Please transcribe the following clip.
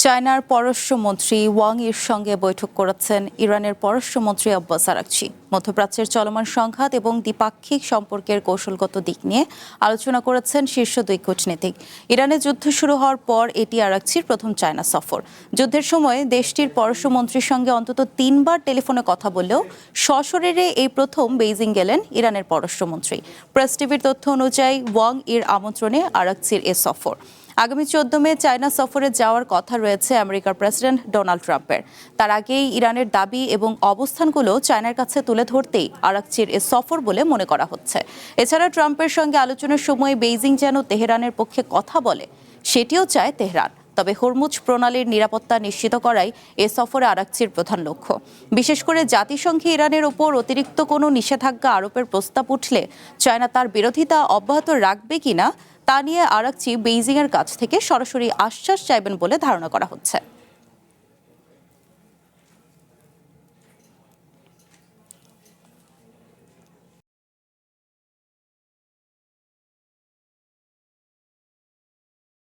চায়নার পররাষ্ট্রমন্ত্রী ওয়াং ইর সঙ্গে বৈঠক করেছেন ইরানের পররাষ্ট্রমন্ত্রী আব্বাস আরাগচি। মধ্যপ্রাচ্যের চলমান সংঘাত এবং দ্বিপাক্ষিক সম্পর্কের কৌশলগত দিক নিয়ে আলোচনা করেছেন শীর্ষ দুই কূটনীতিক। ইরানে যুদ্ধ শুরু হওয়ার পর এটি আরাগচির প্রথম চায়না সফর। যুদ্ধের সময় দেশটির পররাষ্ট্রমন্ত্রীর সঙ্গে অন্তত 3বার টেলিফোনে কথা বললেও সশরীরে এই প্রথম বেইজিং গেলেন ইরানের পররাষ্ট্রমন্ত্রী। প্রেস টিভির তথ্য অনুযায়ী ওয়াং ইর আমন্ত্রণে আরাগচির এ সফর। আগামী 14 মে চায়না সফরে যাওয়ার কথা রয়েছে আমেরিকার প্রেসিডেন্ট ডোনাল্ড ট্রাম্পের। তার আগেই ইরানের দাবি এবং অবস্থানগুলো চায়নার কাছে তুলে ধরতেই আরাগচির এ সফর বলে মনে করা হচ্ছে। এছাড়া ট্রাম্পের সঙ্গে আলোচনার সময় বেইজিং যেন তেহরানের পক্ষে কথা বলে, সেটিও চায় তেহরান। তবে হরমুজ প্রণালীর নিরাপত্তা নিশ্চিত করাই এ সফরে আরাগচির প্রধান লক্ষ্য। বিশেষ করে জাতিসংঘে ইরানের ওপর অতিরিক্ত কোনো নিষেধাজ্ঞা আরোপের প্রস্তাব উঠলে চায়না তার বিরোধিতা অব্যাহত রাখবে কিনা তা নিয়ে আরাগচি বেইজিংয়ের কাছ থেকে সরাসরি আশ্বাস চাইবেন বলে ধারণা করা হচ্ছে।